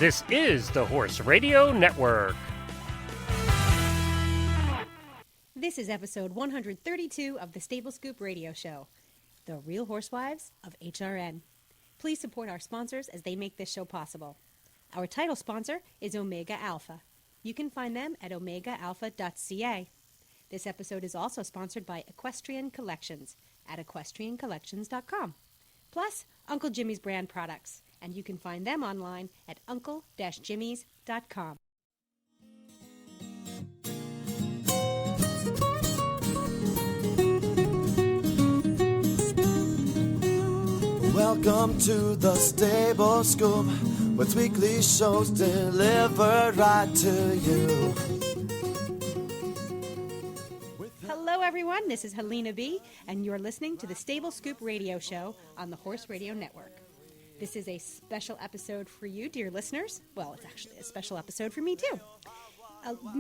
This is the Horse Radio Network. This is episode 132 of the Stable Scoop Radio Show, The Real Horsewives of HRN. Please support our sponsors as they make this show possible. Our title sponsor is Omega Alpha. You can find them at omegaalpha.ca. This episode is also sponsored by Equestrian Collections at equestriancollections.com. Plus, Uncle Jimmy's brand products, and you can find them online at uncle-jimmys.com. Welcome to the Stable Scoop, with weekly shows delivered right to you. Hello, everyone. This is Helena B., and you're listening to the Stable Scoop Radio Show on the Horse Radio Network. This is a special episode for you, dear listeners. Well, it's actually a special episode for me, too. I don't want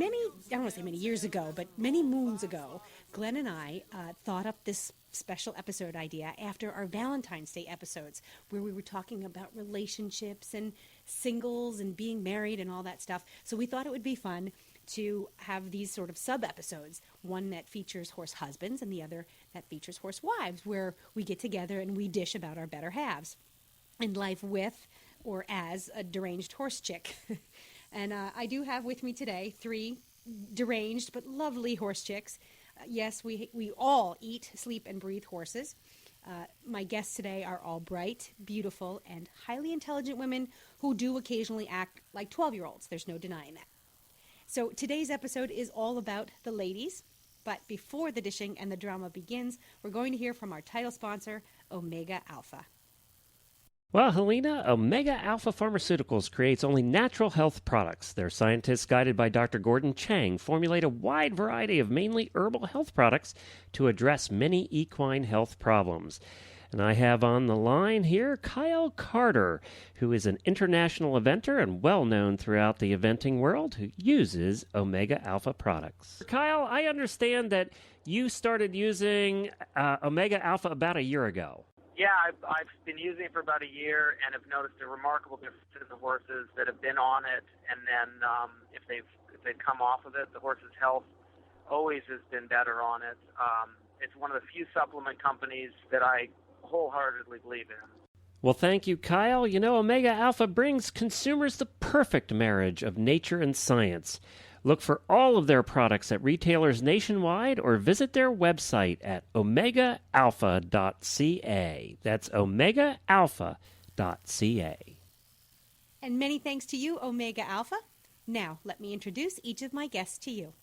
to say many years ago, but many moons ago, Glenn and I thought up this special episode idea after our Valentine's Day episodes, where we were talking about relationships and singles and being married and all that stuff. So we thought it would be fun to have these sort of sub-episodes, one that features horse husbands and the other that features horse wives, where we get together and we dish about our better halves in life with or as a deranged horse chick. And I do have with me today 3 deranged but lovely horse chicks. Yes, we all eat, sleep, and breathe horses. My guests today are all bright, beautiful, and highly intelligent women who do occasionally act like 12-year-olds. There's no denying that. So today's episode is all about the ladies. But before the dishing and the drama begins, we're going to hear from our title sponsor, Omega Alpha. Well, Helena, Omega Alpha Pharmaceuticals creates only natural health products. Their scientists, guided by Dr. Gordon Chang, formulate a wide variety of mainly herbal health products to address many equine health problems. And I have on the line here Kyle Carter, who is an international eventer and well-known throughout the eventing world, who uses Omega Alpha products. Kyle, I understand that you started using Omega Alpha about a year ago. Yeah, I've been using it for about a year and have noticed a remarkable difference in the horses that have been on it, and then if they've come off of it, the horse's health always has been better on it. It's one of the few supplement companies that I wholeheartedly believe in. Well, thank you, Kyle. You know, Omega Alpha brings consumers the perfect marriage of nature and science. Look for all of their products at retailers nationwide or visit their website at omegaalpha.ca. That's omegaalpha.ca. And many thanks to you, Omega Alpha. Now, let me introduce each of my guests to you.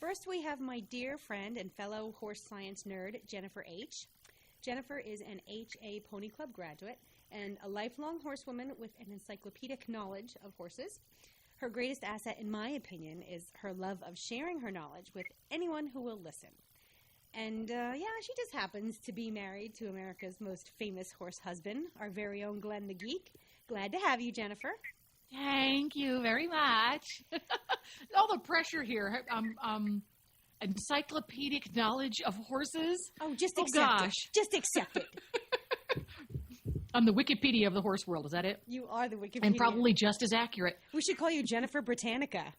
First, we have my dear friend and fellow horse science nerd, Jennifer H. Jennifer is an HA Pony Club graduate and a lifelong horsewoman with an encyclopedic knowledge of horses. Her greatest asset, in my opinion, is her love of sharing her knowledge with anyone who will listen. And, she just happens to be married to America's most famous horse husband, our very own Glenn the Geek. Glad to have you, Jennifer. Thank you very much. All the pressure here. Encyclopedic knowledge of horses. Oh, just accept it. Just accept it. I'm the Wikipedia of the horse world. Is that it? You are the Wikipedia. And probably just as accurate. We should call you Jennifer Britannica.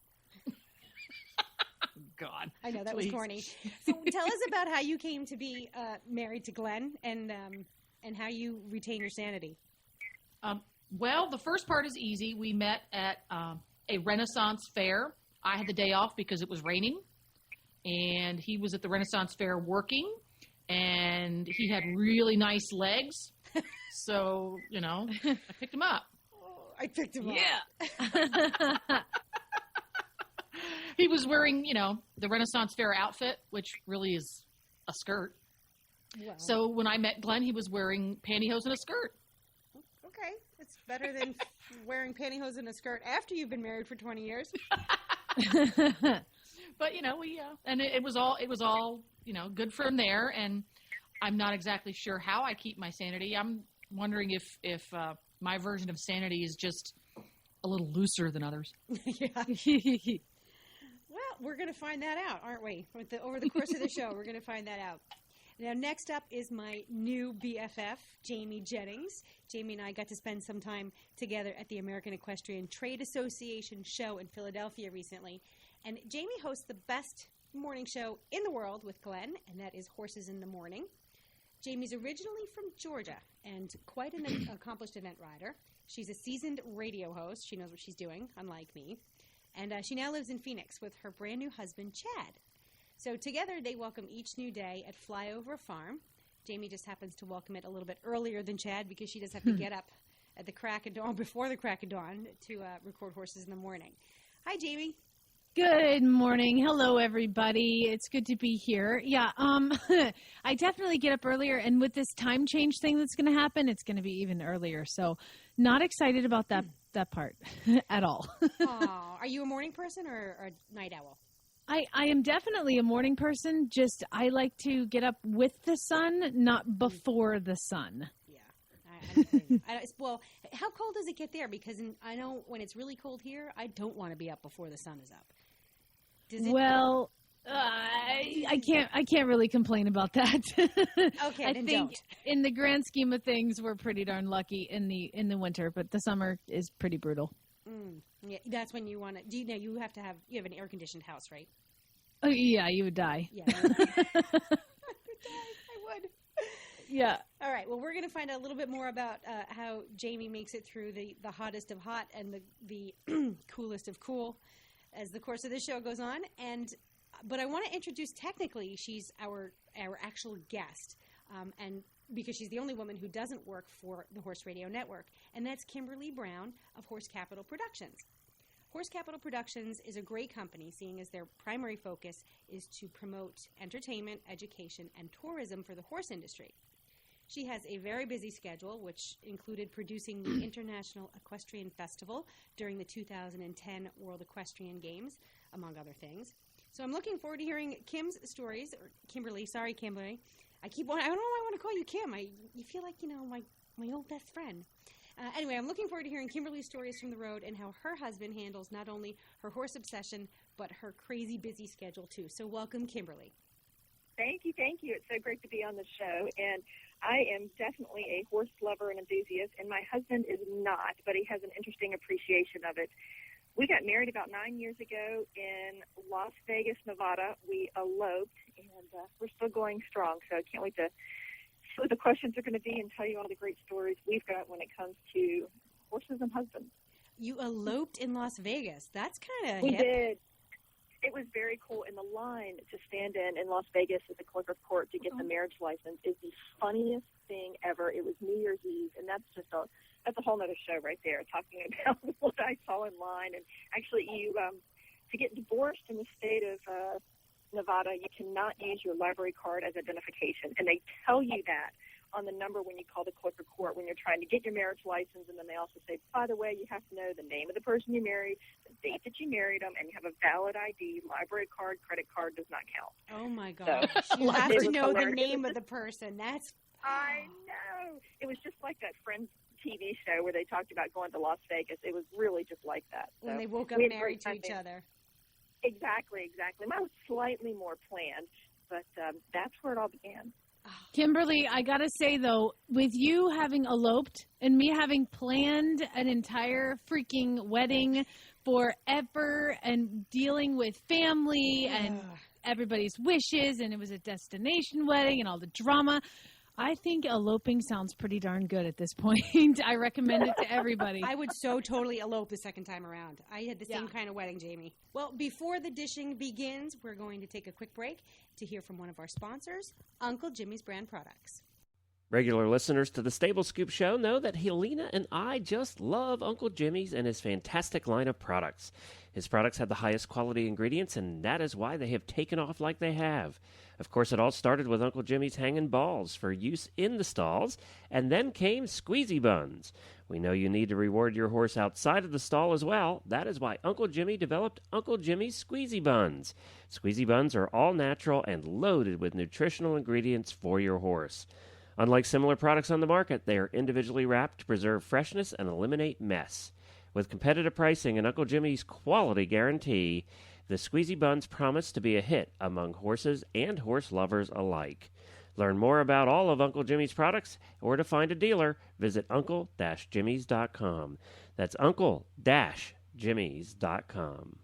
God. I know, that was corny. So tell us about how you came to be married to Glenn and how you retain your sanity. Well, the first part is easy. We met at a Renaissance fair. I had the day off because it was raining. And he was at the Renaissance fair working. And he had really nice legs. So, I picked him up. Oh, I picked him up. Yeah. He was wearing, the Renaissance fair outfit, which really is a skirt. Wow. So when I met Glenn, he was wearing pantyhose and a skirt. Okay. It's better than wearing pantyhose and a skirt after you've been married for 20 years. But, and it was all, good from there. And I'm not exactly sure how I keep my sanity. I'm wondering if my version of sanity is just a little looser than others. Yeah. Well, we're going to find that out, aren't we? Over the course of the show, we're going to find that out. Now, next up is my new BFF, Jamie Jennings. Jamie and I got to spend some time together at the American Equestrian Trade Association show in Philadelphia recently. And Jamie hosts the best morning show in the world with Glenn, and that is Horses in the Morning. Jamie's originally from Georgia and quite an accomplished event rider. She's a seasoned radio host. She knows what she's doing, unlike me. And she now lives in Phoenix with her brand new husband, Chad. So together they welcome each new day at Flyover Farm. Jamie just happens to welcome it a little bit earlier than Chad because she does have to get up at the crack of dawn, before the crack of dawn, to record Horses in the Morning. Hi, Jamie. Good morning. Hello, everybody. It's good to be here. Yeah, I definitely get up earlier, and with this time change thing that's going to happen, it's going to be even earlier. So not excited about that part at all. Aw, are you a morning person or a night owl? I am definitely a morning person. Just I like to get up with the sun, not before the sun. Well, how cold does it get there? Because I know when it's really cold here, I don't want to be up before the sun is up. Well, I can't really complain about that. Okay, I then think don't. In the grand scheme of things, we're pretty darn lucky in the winter, but the summer is pretty brutal. Yeah, that's when you want to. You have an air conditioned house, right? Oh yeah, you would die. Yeah, I would. Yeah. All right. Well, we're going to find out a little bit more about how Jamie makes it through the hottest of hot and the coolest of cool as the course of this show goes on. But I want to introduce, technically, she's our actual guest, and because she's the only woman who doesn't work for the Horse Radio Network, and that's Kimberly Brown of Horse Capital Productions. Horse Capital Productions is a great company, seeing as their primary focus is to promote entertainment, education, and tourism for the horse industry. She has a very busy schedule, which included producing the International Equestrian Festival during the 2010 World Equestrian Games, among other things. So I'm looking forward to hearing Kim's stories, or Kimberly, sorry, Kimberly. I don't know why I want to call you Kim. You feel like, my old best friend. Anyway, I'm looking forward to hearing Kimberly's stories from the road and how her husband handles not only her horse obsession, but her crazy busy schedule, too. So welcome, Kimberly. Thank you. It's so great to be on the show. And I am definitely a horse lover and enthusiast, and my husband is not, but he has an interesting appreciation of it. We got married about 9 years ago in Las Vegas, Nevada. We eloped, and we're still going strong, so I can't wait to see what the questions are going to be and tell you all the great stories we've got when it comes to horses and husbands. You eloped in Las Vegas. That's kind of We hip. did. It was very cool. And the line to stand in Las Vegas at the clerk of court to get the marriage license is the funniest thing ever. It was New Year's Eve, and that's a whole other show right there, talking about what I saw in line. And actually, to get divorced in the state of Nevada, you cannot use your library card as identification, and they tell you that on the number when you call the clerk of court when you're trying to get your marriage license. And then they also say, by the way, you have to know the name of the person you married, the date that you married them, and you have a valid ID. Library card, credit card does not count. Oh, my gosh. So, You have to know the hilarious. name of the person. That's... I know. It was just like that Friends TV show where they talked about going to Las Vegas. It was really just like that. When So they woke up we had a married to great each time. other. Exactly. Mine was slightly more planned, but that's where it all began. Kimberly, I got to say, though, with you having eloped and me having planned an entire freaking wedding forever and dealing with family and everybody's wishes, and it was a destination wedding and all the drama, I think eloping sounds pretty darn good at this point. I recommend it to everybody. I would so totally elope the second time around. I had the same kind of wedding, Jamie. Well, before the dishing begins, we're going to take a quick break to hear from one of our sponsors, Uncle Jimmy's Brand Products. Regular listeners to the Stable Scoop Show know that Helena and I just love Uncle Jimmy's and his fantastic line of products. His products have the highest quality ingredients, and that is why they have taken off like they have. Of course, it all started with Uncle Jimmy's hanging balls for use in the stalls, and then came squeezy buns. We know you need to reward your horse outside of the stall as well. That is why Uncle Jimmy developed Uncle Jimmy's Squeezy Buns. Squeezy Buns are all natural and loaded with nutritional ingredients for your horse. Unlike similar products on the market, they are individually wrapped to preserve freshness and eliminate mess. With competitive pricing and Uncle Jimmy's quality guarantee, the Squeezy Buns promise to be a hit among horses and horse lovers alike. Learn more about all of Uncle Jimmy's products or to find a dealer, visit uncle-jimmys.com. That's uncle-jimmys.com.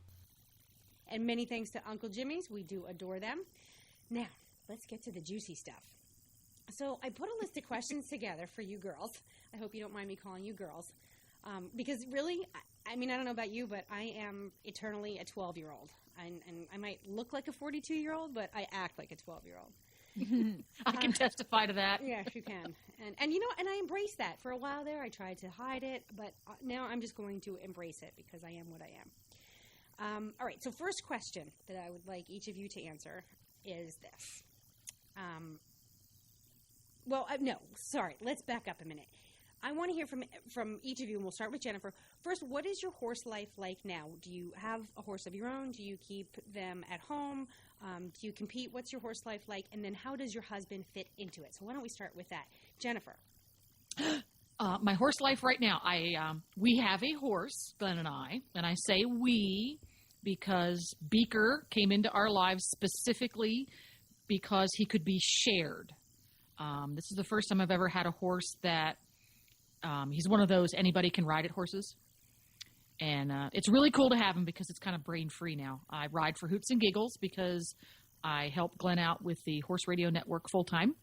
And many thanks to Uncle Jimmy's. We do adore them. Now, let's get to the juicy stuff. So I put a list of questions together for you girls. I hope you don't mind me calling you girls. Because really, I mean, I don't know about you, but I am eternally a 12-year-old. And I might look like a 42-year-old, but I act like a 12-year-old. I can testify to that. Yes, you can. And you know, and I embrace that. For a while there, I tried to hide it, but now I'm just going to embrace it because I am what I am. All right, so first question that I would like each of you to answer is this. No, sorry, let's back up a minute. I want to hear from each of you, and we'll start with Jennifer. First, what is your horse life like now? Do you have a horse of your own? Do you keep them at home? Do you compete? What's your horse life like? And then how does your husband fit into it? So why don't we start with that? Jennifer. My horse life right now, we have a horse, Glenn and I say we because Beaker came into our lives specifically because he could be shared. This is the first time I've ever had a horse that he's one of those anybody can ride it horses. And it's really cool to have him because it's kind of brain-free now. I ride for hoots and giggles because I help Glenn out with the Horse Radio Network full-time.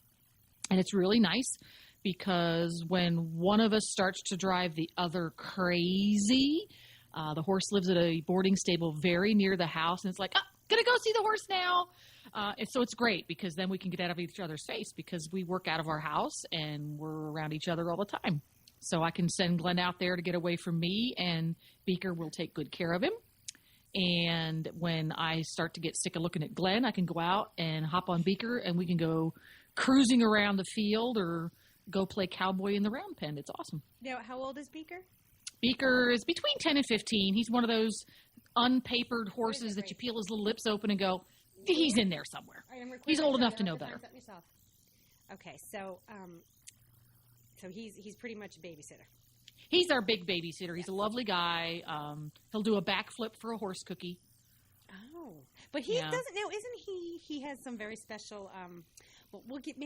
And it's really nice because when one of us starts to drive the other crazy, the horse lives at a boarding stable very near the house. And it's like, going to go see the horse now. And so it's great because then we can get out of each other's face because we work out of our house and we're around each other all the time. So I can send Glenn out there to get away from me, and Beaker will take good care of him. And when I start to get sick of looking at Glenn, I can go out and hop on Beaker, and we can go cruising around the field or go play cowboy in the round pen. It's awesome. Now, how old is Beaker? Beaker is between 10 and 15. He's one of those unpapered horses that you peel his little lips open and go, he's in there somewhere. Right, he's old enough to know better. Okay, so he's pretty much a babysitter. He's our big babysitter. He's a lovely guy. He'll do a backflip for a horse cookie. Oh, but he doesn't now. Isn't he? He has some very special. We'll get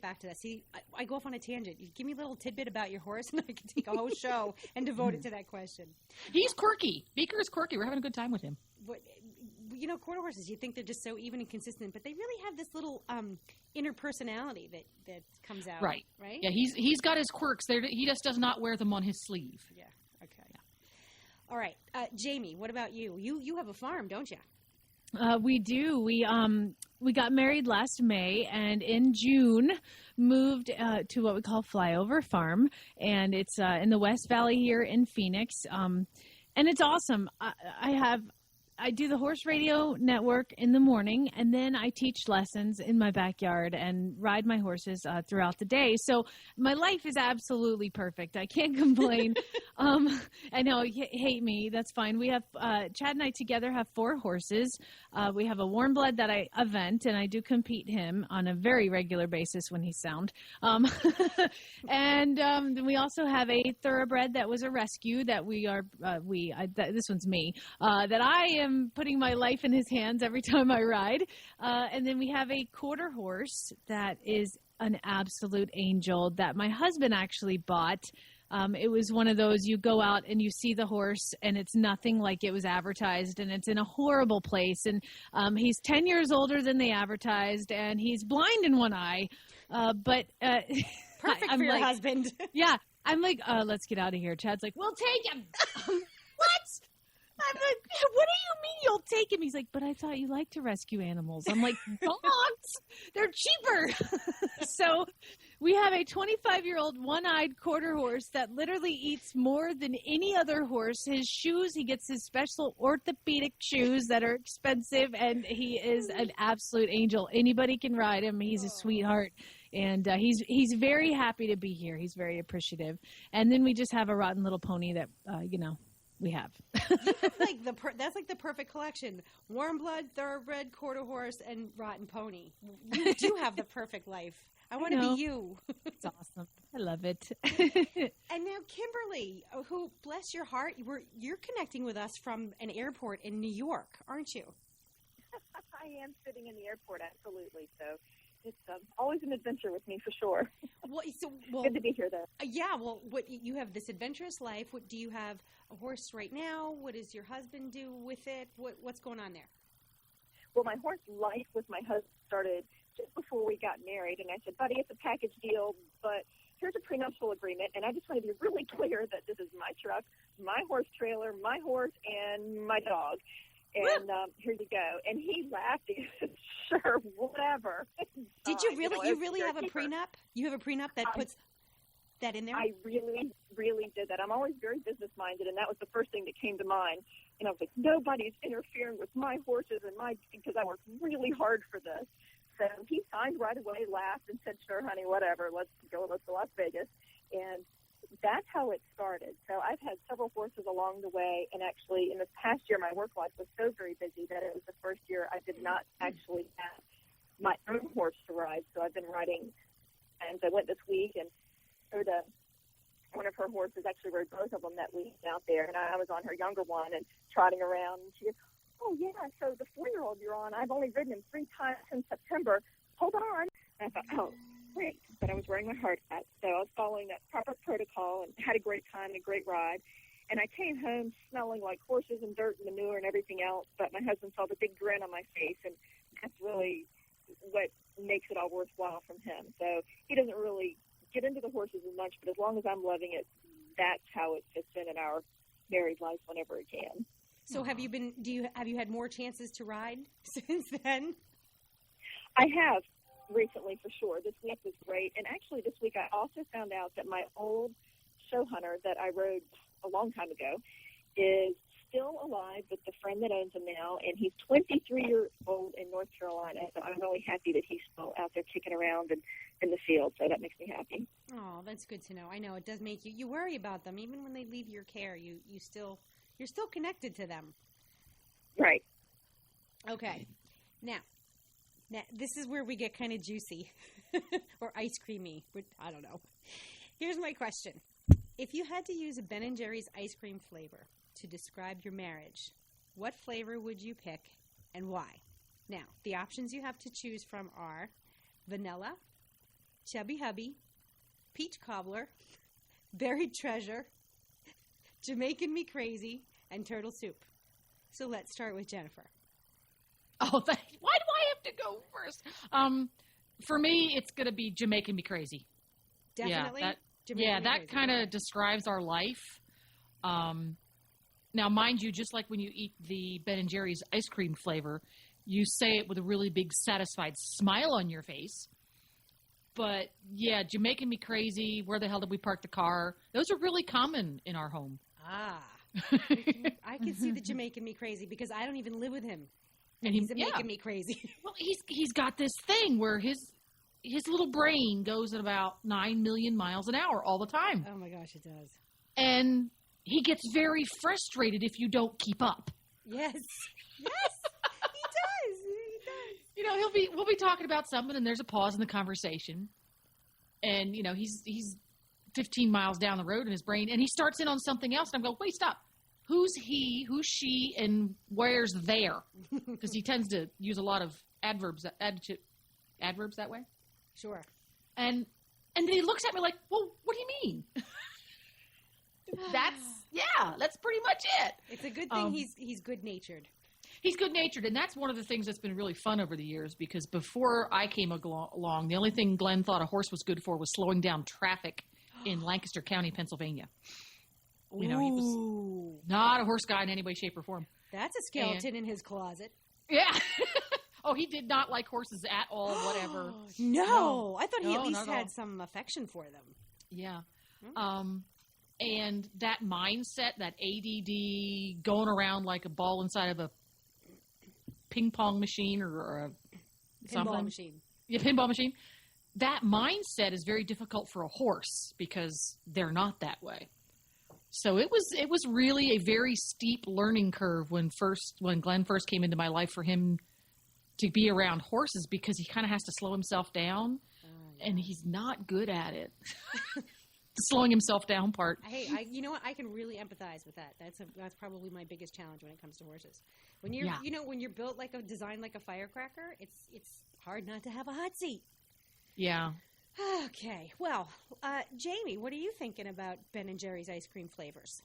back to that. See, I go off on a tangent. You give me a little tidbit about your horse, and I can take a whole show and devote it to that question. He's quirky. Beaker is quirky. We're having a good time with him. But, you know, quarter horses, you think they're just so even and consistent, but they really have this little inner personality that comes out. Right? Yeah, he's got his quirks. He just does not wear them on his sleeve. Yeah, okay. Yeah. All right. Jamie, what about you? You have a farm, don't you? We do. We got married last May, and in June moved to what we call Flyover Farm, and it's in the West Valley here in Phoenix. And it's awesome. I do the Horse Radio Network in the morning, and then I teach lessons in my backyard and ride my horses throughout the day. So my life is absolutely perfect. I can't complain. I know, hate me. That's fine. We have Chad and I together have 4 horses. We have a warm blood that I event, and I do compete him on a very regular basis when he's sound. And we also have a thoroughbred that was a rescue that this one's me, that I am putting my life in his hands every time I ride. And then we have a quarter horse that is an absolute angel that my husband actually bought. It was one of those, you go out and you see the horse and it's nothing like it was advertised, and it's in a horrible place. And he's 10 years older than they advertised, and he's blind in one eye. But perfect for your husband. Yeah. I'm like, let's get out of here. Chad's like, we'll take him. What? I'm like, what do you mean you'll take him? He's like, but I thought you liked to rescue animals. I'm like, dogs, they're cheaper. So we have a 25-year-old one-eyed quarter horse that literally eats more than any other horse. His shoes, he gets his special orthopedic shoes that are expensive, and he is an absolute angel. Anybody can ride him. He's a sweetheart. And he's very happy to be here. He's very appreciative. And then we just have a rotten little pony that, we have. That's like the perfect collection: warm blood, thoroughbred, quarter horse, and rotten pony. You do have the perfect life. I want to be you. It's awesome. I love it. And now, Kimberly, who, bless your heart, you're connecting with us from an airport in New York, aren't you? I am sitting in the airport, absolutely. So it's always an adventure with me for sure. Well, Good to be here, though. Yeah, well, what you have this adventurous life. What do you have a horse right now? What does your husband do with it? What's going on there? Well, my horse life with my husband started just before we got married, and I said, buddy, it's a package deal, but here's a prenuptial agreement, and I just want to be really clear that this is my truck, my horse trailer, my horse, and my dog. And here you go. And he laughed. He said, sure, whatever. Did you really? You really have a prenup? You have a prenup that puts that in there? I really, really did that. I'm always very business-minded, and that was the first thing that came to mind. And I was like, nobody's interfering with my horses and because I worked really hard for this. So he signed right away, laughed, and said, sure, honey, whatever. Let's go to Las Vegas. And that's how it started. So I've had several horses along the way, and actually in this past year, my work life was so very busy that it was the first year I did not actually have my own horse to ride. So I've been riding, and I went this week and heard one of her horses, actually rode both of them that week out there, and I was on her younger one and trotting around, and she goes, oh, yeah, so the 4-year-old you're on, I've only ridden him 3 times since September. Hold on. And I thought, oh, great. But I was wearing my hard hat, so I was following that proper protocol and had a great time and a great ride. And I came home smelling like horses and dirt and manure and everything else, but my husband saw the big grin on my face, and that's really what makes it all worthwhile from him. So he doesn't really get into the horses as much, but as long as I'm loving it, that's how it fits in our married life whenever it can. So have you had more chances to ride since then? I have recently, for sure. This week was great. And actually this week I also found out that my old show hunter that I rode a long time ago is still alive with the friend that owns him now, and he's 23 years old in North Carolina. So I'm really happy that he's still out there kicking around and in the field, so that makes me happy. Oh, that's good to know. I know it does make you worry about them. Even when they leave your care, you're still connected to them. Right. Okay. Now this is where we get kind of juicy or ice creamy. I don't know. Here's my question. If you had to use a Ben & Jerry's ice cream flavor to describe your marriage, what flavor would you pick and why? Now, the options you have to choose from are vanilla, chubby hubby, peach cobbler, buried treasure, Jamaican me crazy, and turtle soup. So let's start with Jennifer. Oh, why do I have to go first? For me, it's going to be Jamaican me crazy. Definitely. That kind of describes our life. Now, mind you, just like when you eat the Ben & Jerry's ice cream flavor, you say it with a really big satisfied smile on your face. But, yeah, Jamaican me crazy, where the hell did we park the car? Those are really common in our home. Ah. I can see the Jamaican me crazy because I don't even live with him. And he's making me crazy. Well, he's got this thing where his little brain goes at about 9 million miles an hour all the time. Oh, my gosh, it does. And he gets very frustrated if you don't keep up. Yes. Yes, he does. He does. You know, we'll be talking about something, and there's a pause in the conversation. And, you know, he's 15 miles down the road in his brain, and he starts in on something else, and I'm going, wait, stop. Who's he, who's she, and where's there? Because he tends to use a lot of adverbs that way. Sure. And then he looks at me like, well, what do you mean? That's pretty much it. It's a good thing he's good-natured. He's good-natured, and that's one of the things that's been really fun over the years, because before I came along, the only thing Glenn thought a horse was good for was slowing down traffic in Lancaster County, Pennsylvania. You know, he was not a horse guy in any way, shape, or form. That's a skeleton in his closet. Yeah. Oh, he did not like horses at all, whatever. No. I thought he at least had some affection for them. Yeah. And that mindset, that ADD, going around like a ball inside of a ping pong machine or something. Pinball machine. Yeah, pinball machine. That mindset is very difficult for a horse because they're not that way. So it was really a very steep learning curve when Glenn first came into my life for him to be around horses, because he kind of has to slow himself down, and he's not good at it. The slowing himself down part. Hey, you know what? I can really empathize with that. That's probably my biggest challenge when it comes to horses. When you're when you're built designed like a firecracker, it's hard not to have a hot seat. Yeah. Okay. Well, Jamie, what are you thinking about Ben & Jerry's ice cream flavors?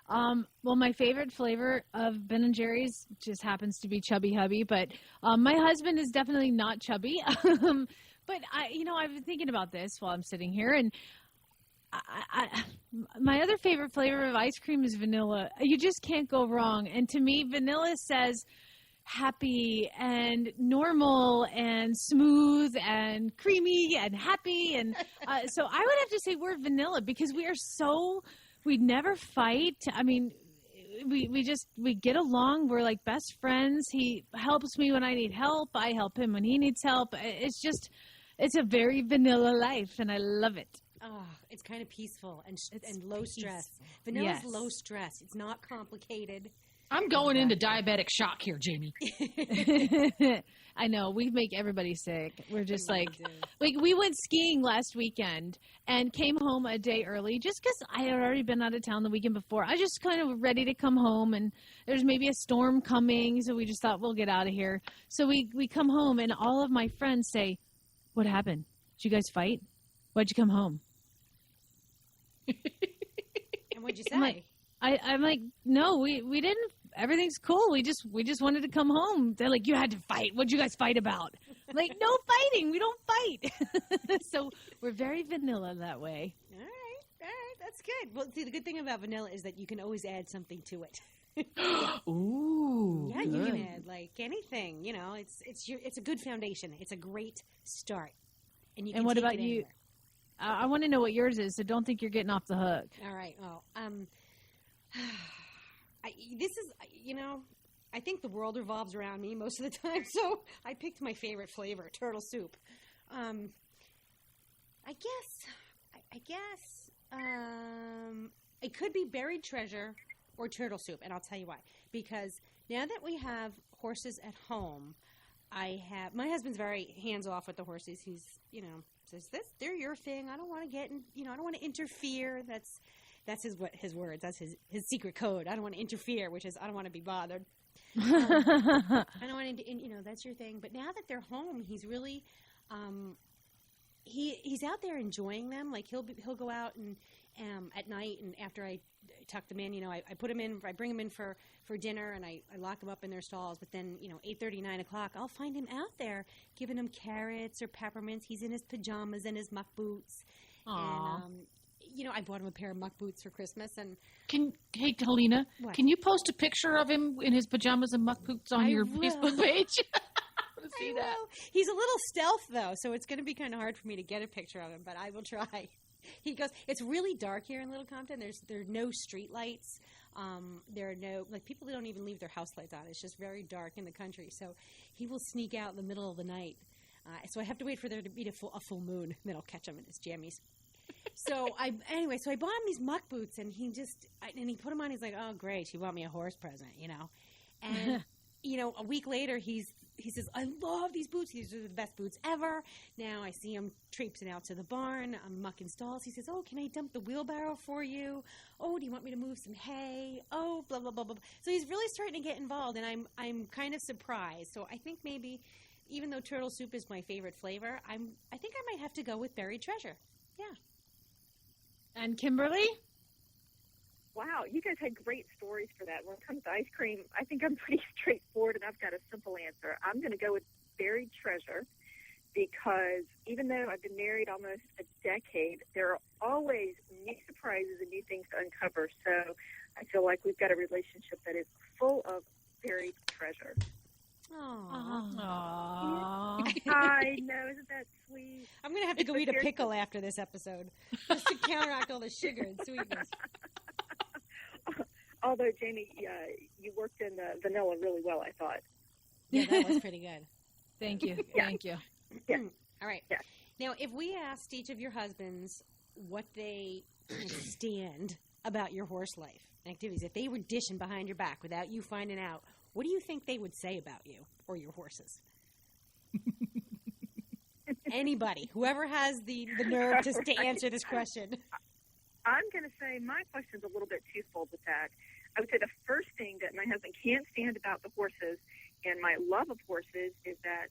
Well, my favorite flavor of Ben & Jerry's just happens to be Chubby Hubby, but my husband is definitely not chubby. But I've been thinking about this while I'm sitting here, and my other favorite flavor of ice cream is vanilla. You just can't go wrong. And to me, vanilla says happy and normal and smooth and creamy and happy. And so I would have to say we're vanilla because we never fight. I mean, we get along. We're like best friends. He helps me when I need help. I help him when he needs help. It's a very vanilla life, and I love it. Oh, it's kind of peaceful and low stress. Vanilla's low stress. It's not complicated. I'm going into diabetic shock here, Jamie. I know. We make everybody sick. We're just like we went skiing last weekend and came home a day early just because I had already been out of town the weekend before. I just kind of ready to come home, and there's maybe a storm coming, so we just thought we'll get out of here. So we come home, and all of my friends say, "What happened? Did you guys fight? Why'd you come home?" And what'd you say? I'm like, no, we didn't. Everything's cool. We just wanted to come home. They're like, you had to fight. What'd you guys fight about? I'm like, no fighting. We don't fight. So we're very vanilla that way. All right. That's good. Well, see, the good thing about vanilla is that you can always add something to it. Ooh. Yeah, you can add like anything. You know, it's a good foundation. It's a great start. And you can what take about it you? anywhere. I want to know what yours is, so don't think you're getting off the hook. All right. Well, I think the world revolves around me most of the time, so I picked my favorite flavor, turtle soup. I guess it could be buried treasure or turtle soup, and I'll tell you why. Because now that we have horses at home, my husband's very hands-off with the horses. He's, says, they're your thing. I don't want to get in, I don't want to interfere. That's his words. That's his secret code. I don't want to interfere, which is I don't want to be bothered. I don't want to, that's your thing. But now that they're home, he's really, he's out there enjoying them. Like he'll go out and at night, and after I tuck them in, I put them in, I bring them in for dinner, and I lock them up in their stalls. But then, 8:30, 9 o'clock, I'll find him out there giving them carrots or peppermints. He's in his pajamas and his muck boots. Aww. And I bought him a pair of muck boots for Christmas. And Hey, Helena, what? Can you post a picture of him in his pajamas and muck boots on your Facebook page? I want to see that. He's a little stealth, though, so it's going to be kind of hard for me to get a picture of him, but I will try. He goes, it's really dark here in Little Compton. There are no street lights. There are no, people don't even leave their house lights on. It's just very dark in the country. So he will sneak out in the middle of the night. So I have to wait for there to be a full moon, and then I'll catch him in his jammies. So I bought him these muck boots, and he put them on. He's like, oh, great, she bought me a horse present, And, a week later, he says, I love these boots. These are the best boots ever. Now I see him traipsing out to the barn. I'm mucking stalls. He says, oh, can I dump the wheelbarrow for you? Oh, do you want me to move some hay? Oh, blah, blah, blah, blah. So he's really starting to get involved, and I'm kind of surprised. So I think maybe, even though turtle soup is my favorite flavor, I think I might have to go with buried treasure. Yeah. And Kimberly? Wow, you guys had great stories for that. When it comes to ice cream, I think I'm pretty straightforward, and I've got a simple answer. I'm going to go with buried treasure because even though I've been married almost a decade, there are always new surprises and new things to uncover. So I feel like we've got a relationship that is full of buried treasure. Aww. I know, isn't that sweet? I'm going to have to go eat a pickle after this episode just to counteract all the sugar and sweetness. Although, Jamie, you worked in the vanilla really well, I thought. Yeah, that was pretty good. Thank you. Yeah. Thank you. Yeah. All right. Yeah. Now, if we asked each of your husbands what they stand about your horse life and activities, if they were dishing behind your back without you finding out, what do you think they would say about you or your horses? Anybody, whoever has the nerve to answer this question. I'm going to say my question's a little bit twofold with that. I would say the first thing that my husband can't stand about the horses And my love of horses is that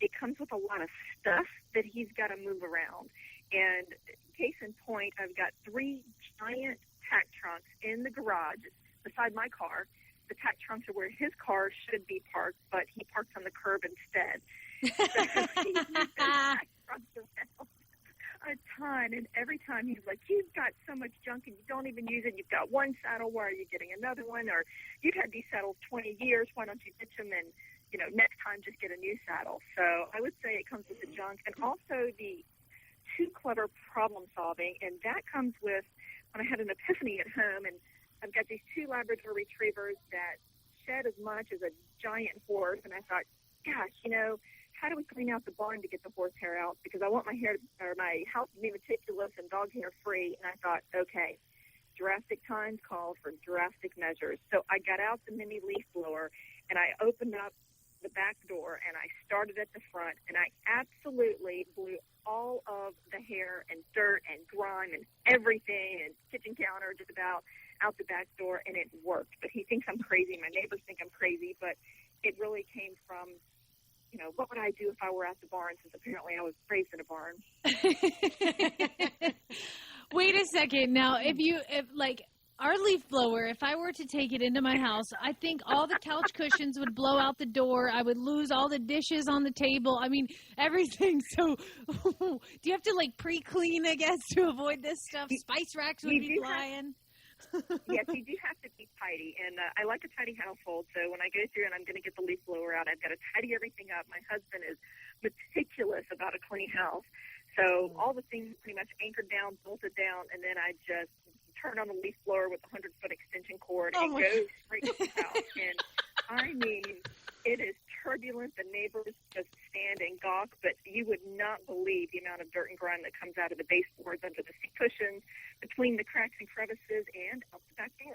it comes with a lot of stuff that he's got to move around. And case in point, I've got 3 giant tack trunks in the garage beside my car. The tack trunks are where his car should be parked, but he parks on the curb instead. So he moves the tack trunks around a ton, and every time he's like, you've got so much junk and you don't even use it. You've got one saddle, why are you getting another one? Or you've had these saddles 20 years, why don't you ditch them and, next time just get a new saddle. So I would say it comes with the junk, and also the too clever problem solving, and that comes with when I had an epiphany at home, and I've got these 2 Labrador retrievers that shed as much as a giant horse, and I thought, gosh, how do we clean out the barn to get the horsehair out? Because I want my house to be meticulous and dog hair free. And I thought, okay, drastic times call for drastic measures. So I got out the mini leaf blower and I opened up the back door and I started at the front and I absolutely blew all of the hair and dirt and grime and everything and kitchen counter just about out the back door, and it worked. But he thinks I'm crazy. My neighbors think I'm crazy, but it really came from, what would I do if I were at the barn, since apparently I was raised in a barn. Wait a second. Now, if our leaf blower, if I were to take it into my house, I think all the couch cushions would blow out the door. I would lose all the dishes on the table. I mean, everything. So do you have to, pre-clean, I guess, to avoid this stuff? Spice racks would be flying. Yes, you do have to be tidy, and I like a tidy household, so when I go through and I'm going to get the leaf blower out, I've got to tidy everything up. My husband is meticulous about a clean house, so all the things pretty much anchored down, bolted down, and then I just turn on the leaf blower with a 100-foot extension cord and go straight to the house. And I mean, it is turbulent. The neighbors just stand and gawk, but you would not believe the amount of dirt and grime that comes out of the baseboards, under the seat cushions, between the cracks and crevices, and out the back door.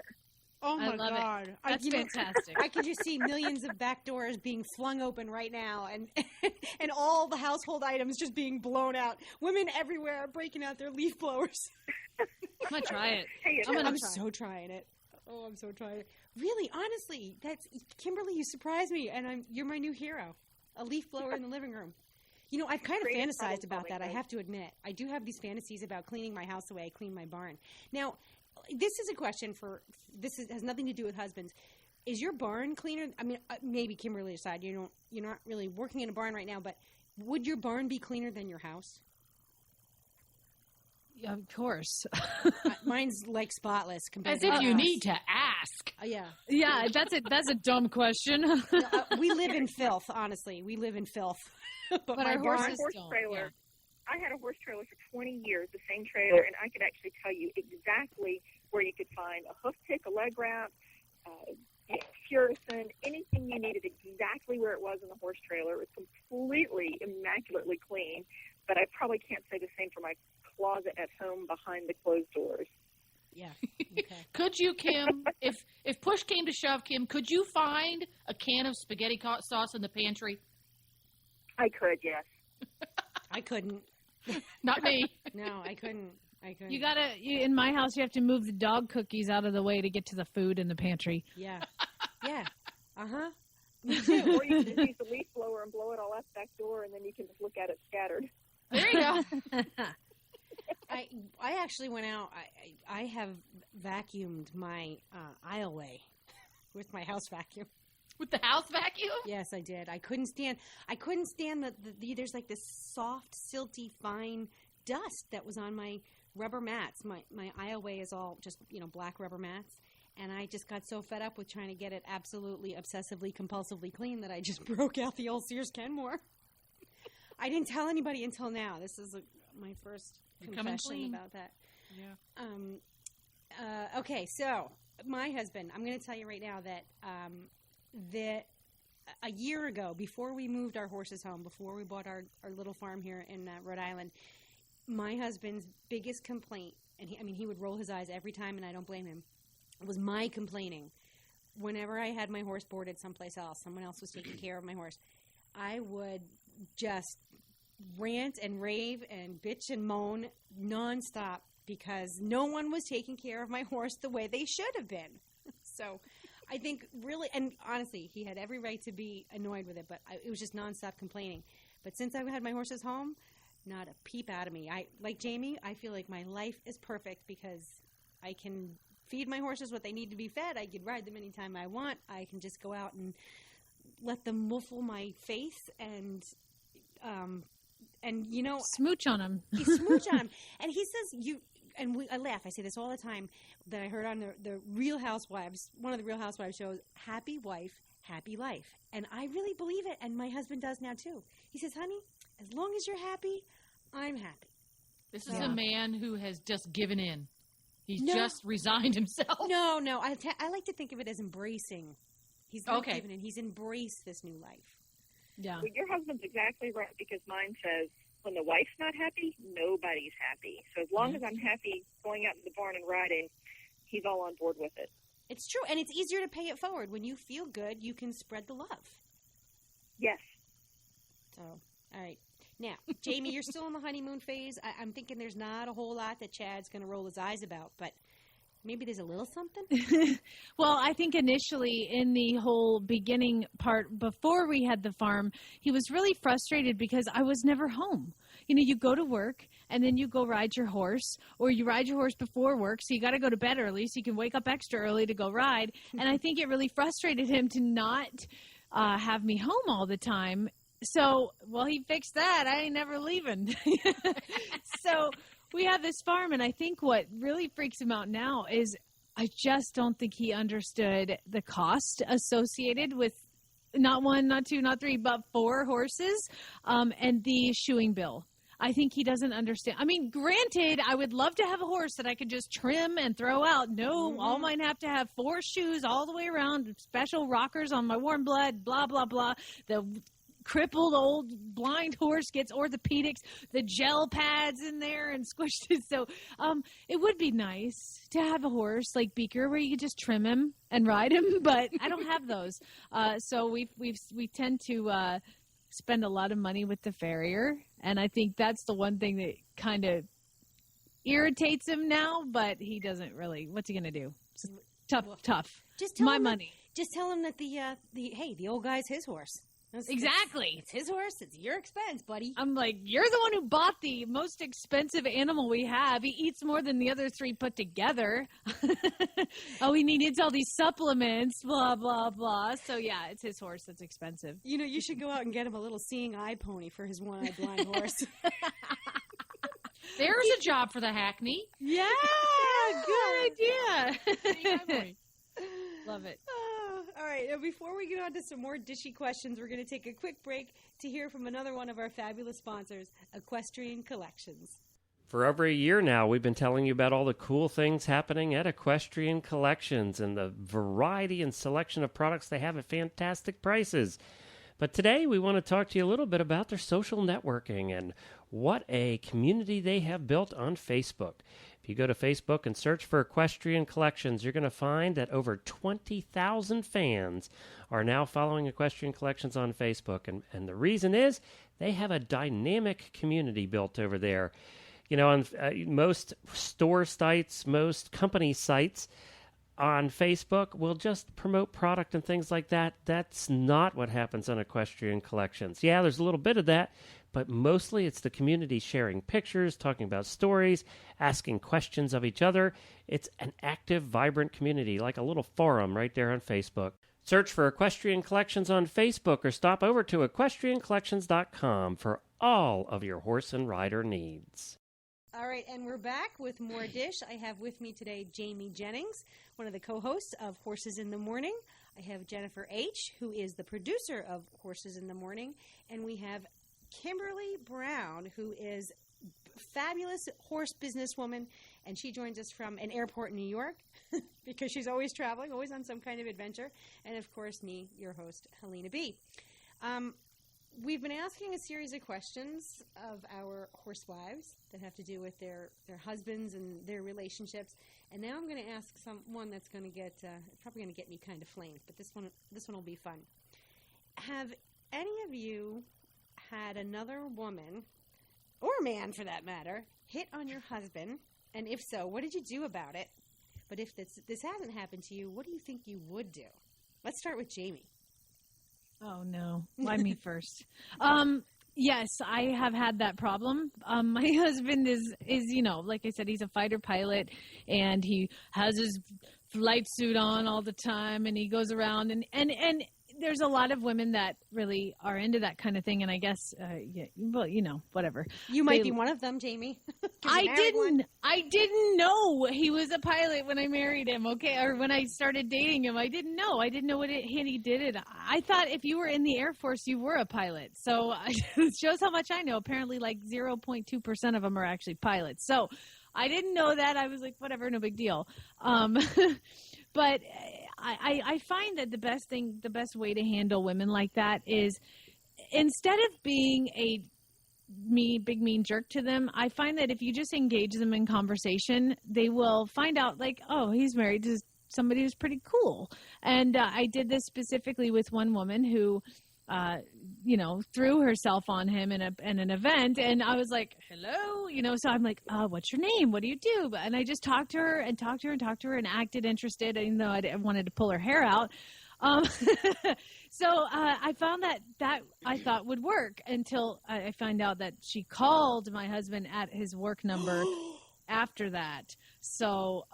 Oh, my love God. It. That's fantastic. I can just see millions of back doors being flung open right now and all the household items just being blown out. Women everywhere are breaking out their leaf blowers. I'm going to try it. Hey, I'm so trying it. Oh, I'm so trying it. Really, honestly, Kimberly, you surprised me, and you're my new hero. A leaf blower in the living room. I've kind of fantasized about that, I have to admit. I do have these fantasies about cleaning my house the way I clean my barn. Now, this is a question has nothing to do with husbands. Is your barn cleaner? I mean, maybe Kimberly aside, you're not really working in a barn right now, but would your barn be cleaner than your house? Yeah, of course. Mine's spotless compared As to if you yours. need to ask. Yeah. Yeah, that's a dumb question. We live in filth, honestly. We live in filth. But my our barn, horses horse don't. trailer. Yeah. I had a horse trailer for 20 years, the same trailer, and I could actually tell you exactly where you could find a hoof tick, a leg wrap, Purisan, anything you needed, exactly where it was in the horse trailer. It was completely, immaculately clean, but I probably can't say the same for my closet at home behind the closed doors. Yeah. Okay. Could you, Kim, if push came to shove, Kim, could you find a can of spaghetti sauce in the pantry? I could, yes. I couldn't. Not me. No, I couldn't. In my house, you have to move the dog cookies out of the way to get to the food in the pantry. Yeah. Yeah. Uh-huh. Me too. Or you can just use the leaf blower and blow it all out the back door, and then you can just look at it scattered. There you go. I actually went out. I have vacuumed my aisleway with my house vacuum. With the house vacuum? Yes, I did. I couldn't stand the there's this soft, silty, fine dust that was on my rubber mats. My aisleway is all just, black rubber mats. And I just got so fed up with trying to get it absolutely, obsessively, compulsively clean that I just broke out the old Sears Kenmore. I didn't tell anybody until now. This is my first confession about that. Yeah. Okay, so my husband, I'm going to tell you right now that a year ago, before we moved our horses home, before we bought our little farm here in Rhode Island, my husband's biggest complaint, and he would roll his eyes every time, and I don't blame him, was my complaining. Whenever I had my horse boarded someplace else, someone else was taking care of my horse, I would just rant and rave and bitch and moan nonstop because no one was taking care of my horse the way they should have been. So I think really, and honestly, he had every right to be annoyed with it, but it was just nonstop complaining. But since I've had my horses home, not a peep out of me. Like Jamie, I feel like my life is perfect because I can feed my horses what they need to be fed. I can ride them anytime I want. I can just go out and let them muffle my face and smooch on him. Smooch on him. And he says I laugh. I say this all the time that I heard on the Real Housewives, one of the Real Housewives shows, happy wife, happy life. And I really believe it, and my husband does now too. He says, honey, as long as you're happy, I'm happy. This is a man who has just given in. He's just resigned himself. No. I like to think of it as embracing. He's not given in. He's embraced this new life. Yeah. Well, your husband's exactly right, because mine says, when the wife's not happy, nobody's happy. So as long as I'm happy going out in the barn and riding, he's all on board with it. It's true, and it's easier to pay it forward. When you feel good, you can spread the love. Yes. So, all right. Now, Jamie, you're still in the honeymoon phase. I'm thinking there's not a whole lot that Chad's going to roll his eyes about, but maybe there's a little something? Well, I think initially in the whole beginning part, before we had the farm, he was really frustrated because I was never home. You know, you go to work and then you go ride your horse, or you ride your horse before work, so you got to go to bed early so you can wake up extra early to go ride. And I think it really frustrated him to not have me home all the time. So, well, he fixed that. I ain't never leaving. So we have this farm, and I think what really freaks him out now is I just don't think he understood the cost associated with not one, not two, not three, but 4 horses, and the shoeing bill. I think he doesn't understand. I mean, granted, I would love to have a horse that I could just trim and throw out. No, all mine have to have 4 shoes all the way around, special rockers on my warm blood, blah, blah, blah. The crippled old blind horse gets orthopedics, the gel pads in there and squished it. So it would be nice to have a horse like Beaker where you could just trim him and ride him, but I don't have those. So we tend to spend a lot of money with the farrier, and I think that's the one thing that kind of irritates him now, but he doesn't really. What's he going to do? Tough. Just tell my him money. Just tell him that the old guy's his horse. Exactly. It's his horse. It's your expense, buddy. I'm like, you're the one who bought the most expensive animal we have. He eats more than the other 3 put together. Oh, he needs all these supplements, blah, blah, blah. So, yeah, it's his horse that's expensive. You know, you should go out and get him a little seeing eye pony for his one-eyed blind horse. There's a job for the Hackney. Yeah, good idea. Love it. All right, before we get on to some more dishy questions, we're going to take a quick break to hear from another one of our fabulous sponsors, Equestrian Collections. For over a year now, we've been telling you about all the cool things happening at Equestrian Collections and the variety and selection of products they have at fantastic prices. But today, we want to talk to you a little bit about their social networking and what a community they have built on Facebook. If you go to Facebook and search for Equestrian Collections, you're going to find that over 20,000 fans are now following Equestrian Collections on Facebook. And the reason is they have a dynamic community built over there. You know, on most store sites, most company sites on Facebook will just promote product and things like that. That's not what happens on Equestrian Collections. Yeah, there's a little bit of that, but mostly it's the community sharing pictures, talking about stories, asking questions of each other. It's an active, vibrant community, like a little forum right there on Facebook. Search for Equestrian Collections on Facebook or stop over to equestriancollections.com for all of your horse and rider needs. All right, and we're back with more dish. I have with me today Jamie Jennings, one of the co-hosts of Horses in the Morning. I have Jennifer H., who is the producer of Horses in the Morning, and we have Kimberly Brown, who is a fabulous horse businesswoman, and she joins us from an airport in New York because she's always traveling, always on some kind of adventure, and of course me, your host, Helena B. We've been asking a series of questions of our horsewives that have to do with their husbands and their relationships, and now I'm going to ask one that's going to get probably going to get me kind of flamed, but this one will be fun. Have any of you had another woman, or man for that matter, hit on your husband? And if so, what did you do about it? But if this hasn't happened to you, what do you think you would do? Let's start with Jamie. Oh, no. Why me first? Yes, I have had that problem. My husband is, like I said, he's a fighter pilot, and he has his flight suit on all the time, and he goes around, and there's a lot of women that really are into that kind of thing, and I guess, whatever. You might be one of them, Jamie. I didn't know he was a pilot when I married him, okay, or when I started dating him. I didn't know what he did. I thought if you were in the Air Force, you were a pilot. So it shows how much I know. Apparently, like 0.2% of them are actually pilots. So I didn't know that. I was like, whatever, no big deal. But I find that the best way to handle women like that is, instead of being a big mean jerk to them, I find that if you just engage them in conversation, they will find out, like, oh, he's married to somebody who's pretty cool. And I did this specifically with one woman who threw herself on him in an event, and I was like, hello, so I'm like, what's your name? What do you do? And I just talked to her and acted interested, even though I wanted to pull her hair out. So I found that I thought would work until I find out that she called my husband at his work number after that. So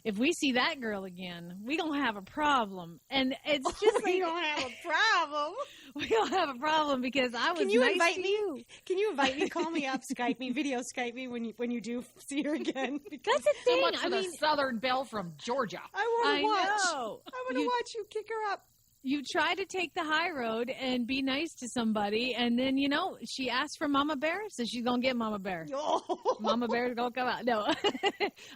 if we see that girl again, we don't have a problem. And it's just we don't have a problem. We don't have a problem because I was Can you nice invite to me? you. Can you invite me? Call me up, Skype me, video Skype me when you do see her again. That's the thing. So much for the Southern Belle from Georgia. I want to watch. know. I want to watch you kick her up. You try to take the high road and be nice to somebody, and then, she asked for Mama Bear, so she's going to get Mama Bear. Mama Bear's going to come out. No,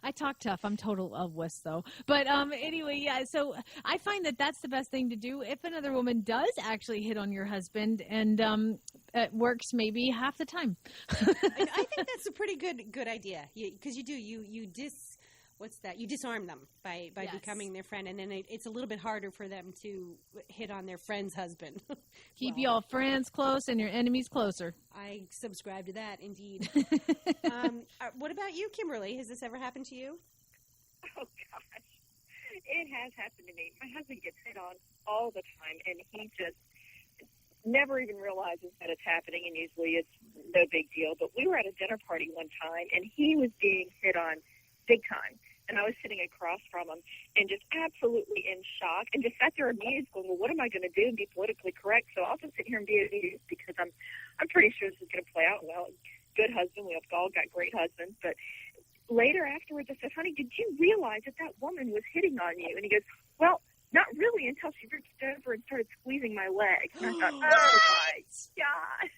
I talk tough. I'm total of West, though. But anyway, yeah, so I find that that's the best thing to do. If another woman does actually hit on your husband, and it works maybe half the time. I think that's a pretty good idea, because you disarm them by Yes. becoming their friend, and then it's a little bit harder for them to hit on their friend's husband. Keep y'all friends close and your enemies closer. I subscribe to that, indeed. What about you, Kimberly? Has this ever happened to you? Oh, gosh. It has happened to me. My husband gets hit on all the time, and he just never even realizes that it's happening, and usually it's no big deal. But we were at a dinner party one time, and he was being hit on big time. And I was sitting across from him and just absolutely in shock, and just sat there amused going, well, what am I going to do and be politically correct? So I'll just sit here and be amused, because I'm pretty sure this is going to play out well. Good husband. We have all got great husbands. But later afterwards, I said, honey, did you realize that woman was hitting on you? And he goes, well, not really, until she reached over and started squeezing my leg. And I thought, oh, my gosh.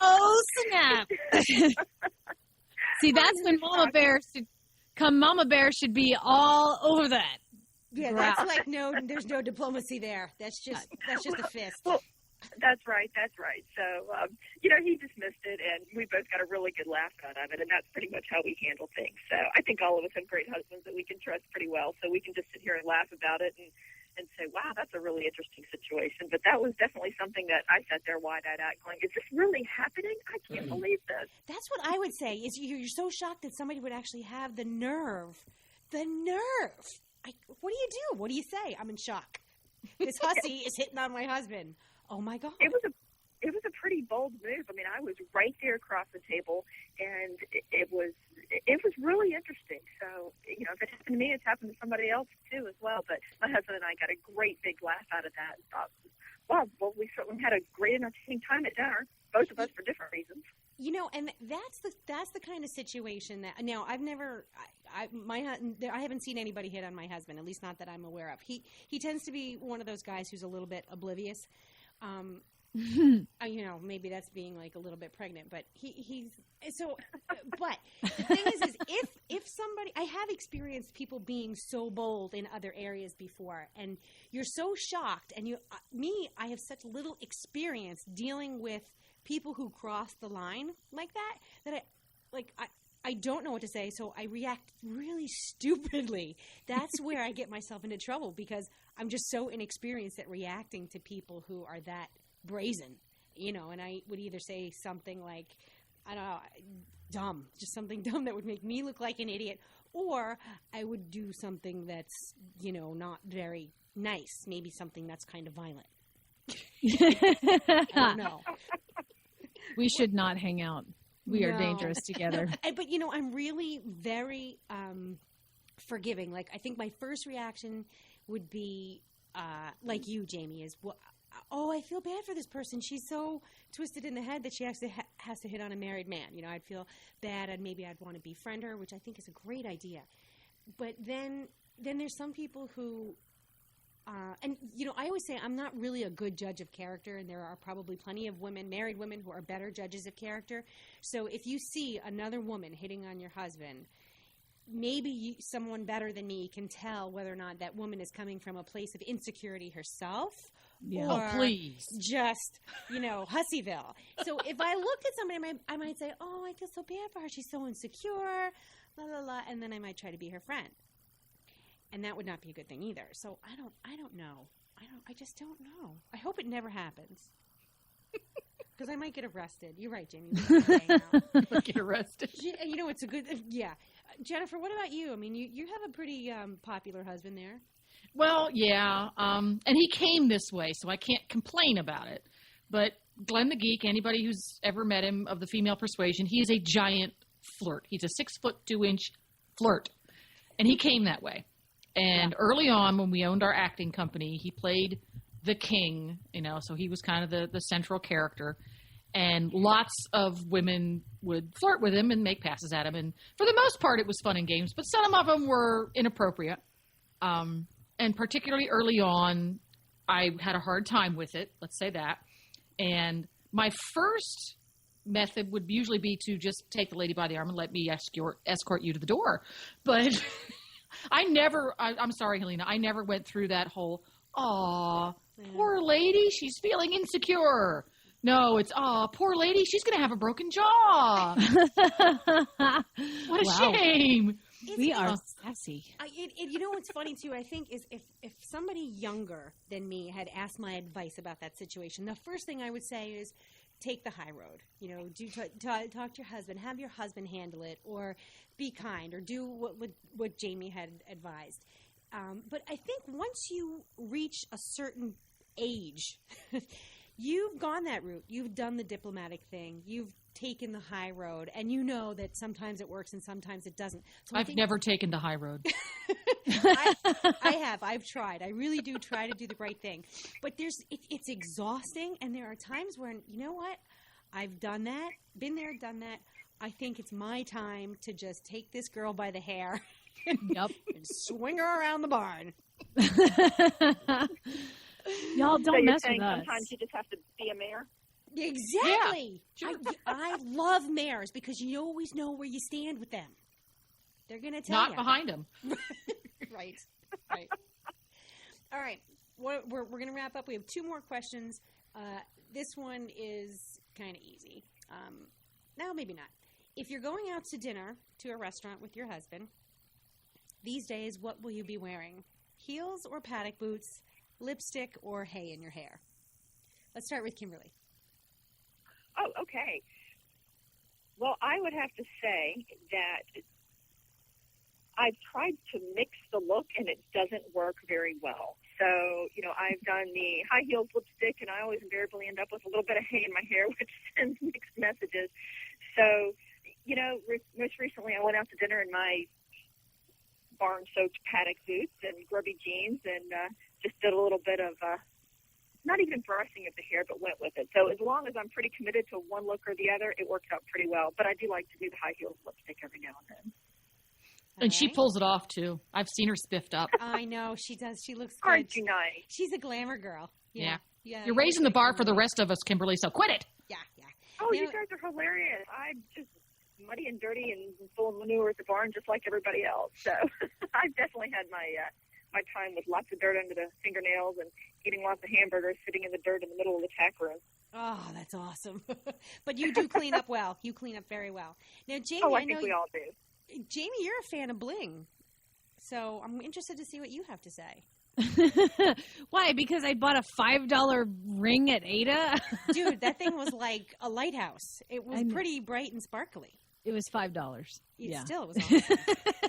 Oh, snap. See, that's when Mama Bear should be all over that. Yeah, that's like there's no diplomacy there. That's just a fist. Well, that's right. So, he dismissed it, and we both got a really good laugh out of it, and that's pretty much how we handle things. So I think all of us have great husbands that we can trust pretty well, so we can just sit here and laugh about it and say, wow, that's a really interesting situation. But that was definitely something that I sat there wide-eyed at going, is this really happening? I can't believe this. That's what I would say, is you're so shocked that somebody would actually have the nerve. The nerve. What do you do? What do you say? I'm in shock. This hussy is hitting on my husband. Oh, my God. It was a pretty bold move. I mean, I was right there across the table, and it was really interesting. So, if it happened to me, it's happened to somebody else too as well. But my husband and I got a great big laugh out of that, and thought, wow, well, we certainly had a great entertaining time at dinner, both of us for different reasons. And that's the kind of situation that now I haven't seen anybody hit on my husband, at least not that I'm aware of. He tends to be one of those guys who's a little bit oblivious. Maybe that's being like a little bit pregnant, but he's so. But the thing is if somebody, I have experienced people being so bold in other areas before, and you're so shocked, and I have such little experience dealing with people who cross the line like that I don't know what to say, so I react really stupidly. That's where I get myself into trouble, because I'm just so inexperienced at reacting to people who are that brazen, and I would either say something like, I don't know, dumb, just something dumb that would make me look like an idiot. Or I would do something that's, not very nice, maybe something that's kind of violent. I don't know. We should not hang out. We are dangerous together. But, I'm really very forgiving. Like, I think my first reaction would be, like you, Jamie, is, I feel bad for this person. She's so twisted in the head that she actually has to hit on a married man. I'd feel bad, and maybe I'd want to befriend her, which I think is a great idea. But then there's some people who, and I always say I'm not really a good judge of character, and there are probably plenty of married women, who are better judges of character. So if you see another woman hitting on your husband, maybe someone better than me can tell whether or not that woman is coming from a place of insecurity herself. Yeah. Or please. just, Hussyville. So if I looked at somebody, I might say, I feel so bad for her. She's so insecure, la, la, la. And then I might try to be her friend. And that would not be a good thing either. So I don't know. I just don't know. I hope it never happens. Because I might get arrested. You're right, Jamie. Get arrested. It's a good, yeah. Jennifer, what about you? I mean, you have a pretty popular husband there. Well, yeah, and he came this way, so I can't complain about it. But Glenn the Geek, anybody who's ever met him of the female persuasion, he is a giant flirt. He's a 6'2" flirt, and he came that way. And early on, when we owned our acting company, he played the king, so he was kind of the central character. And lots of women would flirt with him and make passes at him. And for the most part, it was fun and games, but some of them were inappropriate. And particularly early on, I had a hard time with it. Let's say that. And my first method would usually be to just take the lady by the arm and let me escort you to the door. But I'm sorry, Helena, I never went through that whole, poor lady, she's feeling insecure. No, it's, poor lady, she's going to have a broken jaw. What a shame. We are sassy. What's funny, too, I think, is if somebody younger than me had asked my advice about that situation, the first thing I would say is take the high road. Talk to your husband, have your husband handle it, or be kind, or do what Jamie had advised. But I think once you reach a certain age, you've gone that route. You've done the diplomatic thing. You've taken the high road, and you know that sometimes it works and sometimes it doesn't. So I've never taken the high road. I have. I've tried. I really do try to do the right thing. But it's exhausting, and there are times when, you know what? I've done that, been there, done that. I think it's my time to just take this girl by the hair and swing her around the barn. Y'all don't mess with us. Sometimes you just have to be a mayor. Exactly. Yeah, sure. I love mayors because you always know where you stand with them. They're going to tell you. Not behind them. Right. All right. We're going to wrap up. We have two more questions. This one is kind of easy. No, maybe not. If you're going out to dinner to a restaurant with your husband, these days, what will you be wearing? Heels or paddock boots, lipstick or hay in your hair? Let's start with Kimberly. Oh, okay. Well, I would have to say that I've tried to mix the look, and it doesn't work very well. So, I've done the high heels lipstick, and I always invariably end up with a little bit of hay in my hair, which sends mixed messages. So, most recently I went out to dinner in my barn-soaked paddock boots and grubby jeans, and just did a little bit of not even brushing of the hair, but went with it. So as long as I'm pretty committed to one look or the other, it works out pretty well. But I do like to do the high heels lipstick every now and then. And she pulls it off, too. I've seen her spiffed up. I know. She does. She looks good. Aren't you nice? She's a glamour girl. Yeah. Yeah. You're raising the bar for the rest of us, Kimberly, so quit it. Yeah. Oh, you guys are hilarious. I'm just muddy and dirty and full of manure at the barn just like everybody else. So I've definitely had my time with lots of dirt under the fingernails and eating lots of hamburgers sitting in the dirt in the middle of the tack room. Oh, that's awesome. But you do clean up well. You clean up very well. Now, Jamie, I think we all do. Jamie, you're a fan of bling. So I'm interested to see what you have to say. Why? Because I bought a $5 ring at Ada? Dude, that thing was like a lighthouse. It was pretty bright and sparkly. It was $5. Yeah. Still, it was awesome.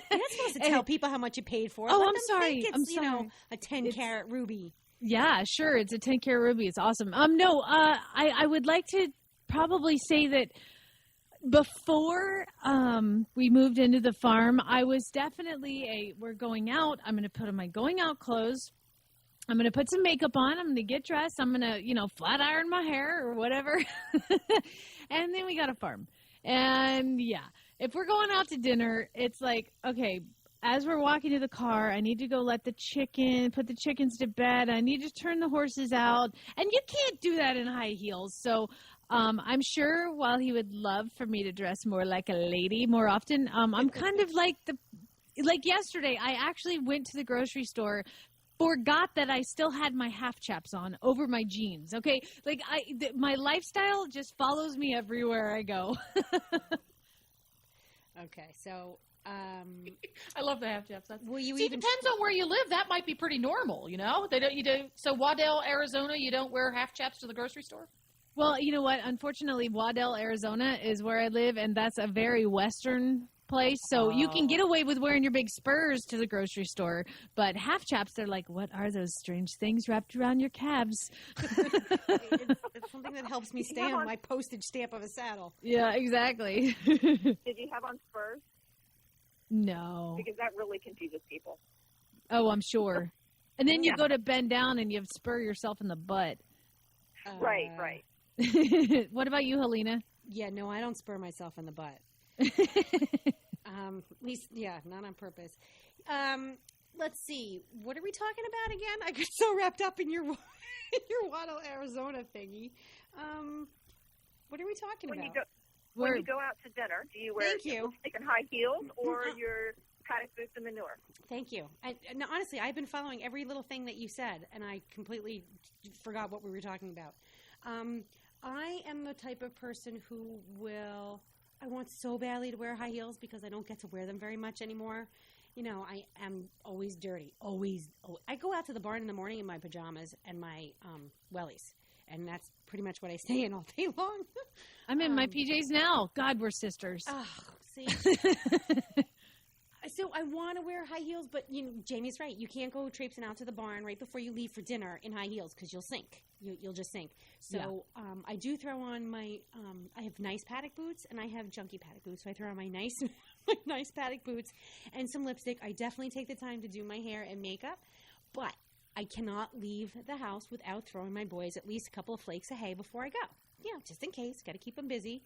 You're not supposed to tell people how much you paid for it. Oh, Let I'm them sorry. think it's, I'm you know, sorry. a 10-carat ruby. Yeah, sure. It's a 10-carat ruby. It's awesome. No, I would like to probably say that before we moved into the farm, I was definitely we're going out. I'm going to put on my going out clothes. I'm going to put some makeup on. I'm going to get dressed. I'm going to, flat iron my hair or whatever. And then we got a farm. And yeah, if we're going out to dinner, it's like, okay, as we're walking to the car, I need to go put the chickens to bed. I need to turn the horses out. And you can't do that in high heels. So I'm sure while he would love for me to dress more like a lady more often, I'm kind of like yesterday, I actually went to the grocery store, forgot that I still had my half chaps on over my jeans. Okay. Like my lifestyle just follows me everywhere I go. Okay. So, I love the half chaps. will you It depends on where you live. That might be pretty normal, They don't. You do. So Waddell, Arizona, you don't wear half chaps to the grocery store. Well, you know what? Unfortunately, Waddell, Arizona is where I live, and that's a very Western place. So you can get away with wearing your big spurs to the grocery store, but half chaps, they're like, what are those strange things wrapped around your calves? it's something that helps me stay on my postage stamp of a saddle. Yeah, exactly. Did you have on spurs? No. Because that really confuses people. Oh, I'm sure. And then you go to bend down and you spur yourself in the butt. Right. What about you, Helena? Yeah, no, I don't spur myself in the butt. At least, not on purpose. Let's see. What are we talking about again? I got so wrapped up in your Waddell, Arizona thingy. What are we talking about? When you go out to dinner, do you wear lipstick and high heels or your paddock boots and manure? Thank you. No, honestly, I've been following every little thing that you said, and I completely forgot what we were talking about. I am the type of person who I want so badly to wear high heels because I don't get to wear them very much anymore. I am always dirty. Always. I go out to the barn in the morning in my pajamas and my wellies, and that's pretty much what I stay in all day long. I'm in my PJs now. God, we're sisters. Oh, see? So I want to wear high heels, but Jamie's right. You can't go traipsing out to the barn right before you leave for dinner in high heels because you'll sink. You'll just sink. So I do throw on my I have nice paddock boots and I have junky paddock boots. So I throw on my nice paddock boots and some lipstick. I definitely take the time to do my hair and makeup, but I cannot leave the house without throwing my boys at least a couple of flakes of hay before I go. Just in case. Got to keep them busy.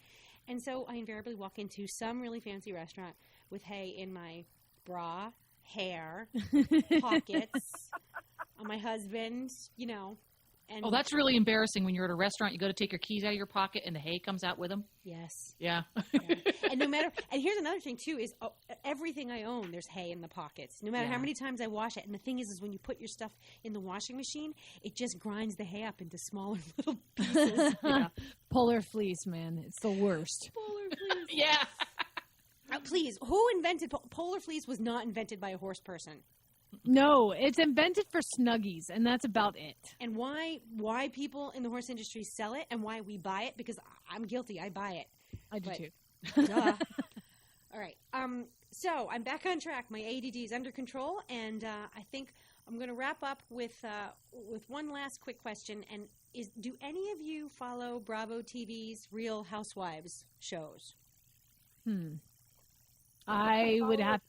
And so I invariably walk into some really fancy restaurant with hay in my bra, hair, pockets, on my husband, And that's really embarrassing when you're at a restaurant. You go to take your keys out of your pocket and the hay comes out with them. Yes. Yeah. And and here's another thing too is everything I own, there's hay in the pockets. No matter how many times I wash it. And the thing is when you put your stuff in the washing machine, it just grinds the hay up into smaller little pieces. Polar fleece, man. It's the worst. Polar fleece. Yeah. Please, who invented polar fleece? Was not invented by a horse person. No, it's invented for Snuggies, and that's about it. And why people in the horse industry sell it and why we buy it? Because I'm guilty. I buy it. I do too. Duh. All right. So I'm back on track. My ADD is under control, and I think I'm going to wrap up with one last quick question. And do any of you follow Bravo TV's Real Housewives shows? I Oh. would have.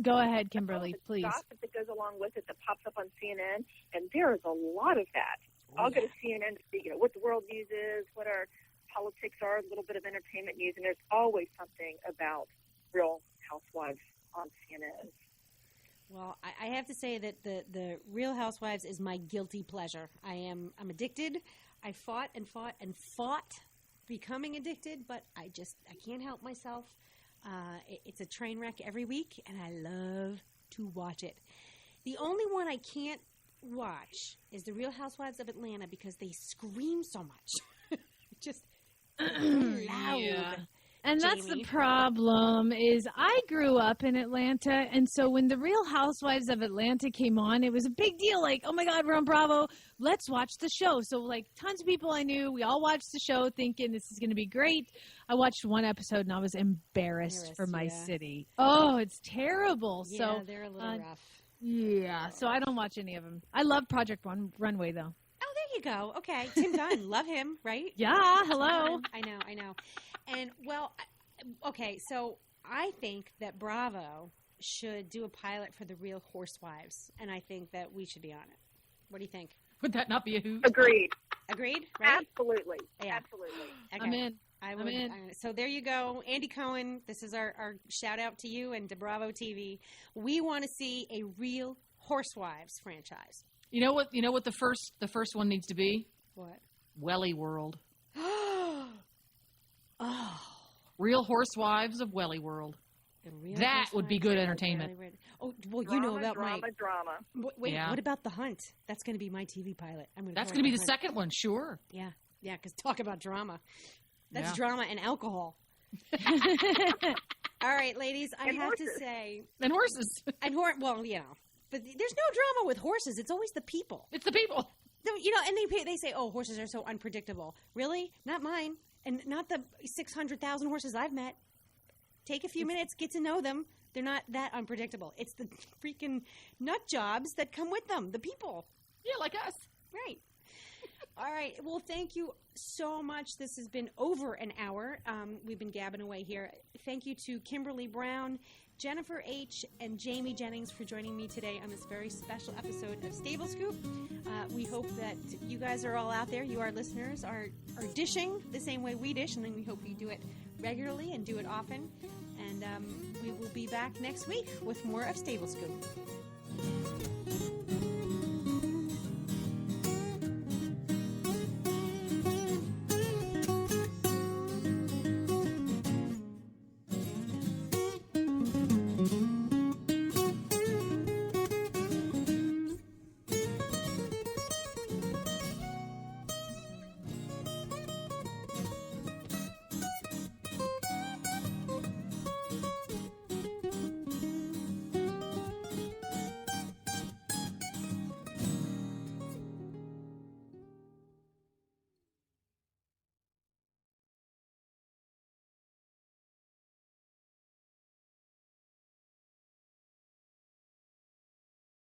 Go ahead, Kimberly, The please. gossip that goes along with it that pops up on CNN, and there is a lot of that. I'll go to CNN to see, what the world news is, what our politics are, a little bit of entertainment news, and there's always something about Real Housewives on CNN. Well, I have to say that the Real Housewives is my guilty pleasure. I'm addicted. I fought becoming addicted, but I can't help myself. It's a train wreck every week, and I love to watch it. The only one I can't watch is the Real Housewives of Atlanta because they scream so much. Just loud. Yeah. And that's the Jamie. problem is I grew up in Atlanta, and so when the Real Housewives of Atlanta came on, it was a big deal. Like, oh my God, we're on Bravo. Let's watch the show. So like tons of people I knew, we all watched the show thinking this is going to be great. I watched one episode and I was embarrassed for my city. Oh, it's terrible. Yeah, so they're a little rough. Yeah, so I don't watch any of them. I love Project Runway though. Oh, there you go. Okay, Tim Gunn, love him, right? Yeah, hello. I know. And well, okay, so I think that Bravo should do a pilot for the Real Horsewives, and I think that we should be on it. What do you think? Would that not be a hoot? Agreed. Agreed? Right? Absolutely. Yeah. Absolutely. Okay. I'm in. I'm in. So there you go. Andy Cohen, this is our shout out to you and to Bravo TV. We want to see a Real Horsewives franchise. You know what the first one needs to be? What? Welly World. Oh. Real Horsewives of Welly World. The Real That would be good Horsewives of entertainment. Welly. Oh, well, you know about drama. Wait, Yeah. what about The Hunt? That's going to be my TV pilot. That's going to be the second one, sure. Yeah, because talk about drama. That's Yeah. drama and alcohol. All right, ladies, I have to say, And horses. and well, but there's no drama with horses. It's always the people. It's the people. And they say, oh, horses are so unpredictable. Really? Not mine, and not the 600,000 horses I've met. Take a few minutes, get to know them. They're not that unpredictable. It's the freaking nut jobs that come with them, the people. Yeah, like us. Right. All right. Well, thank you so much. This has been over an hour. We've been gabbing away here. Thank you to Kimberly Brown, Jennifer H., and Jamie Jennings for joining me today on this very special episode of Stable Scoop. We hope that you guys are all out there, you, our listeners, are dishing the same way we dish, and then we hope you do it regularly and do it often. And we will be back next week with more of Stable Scoop.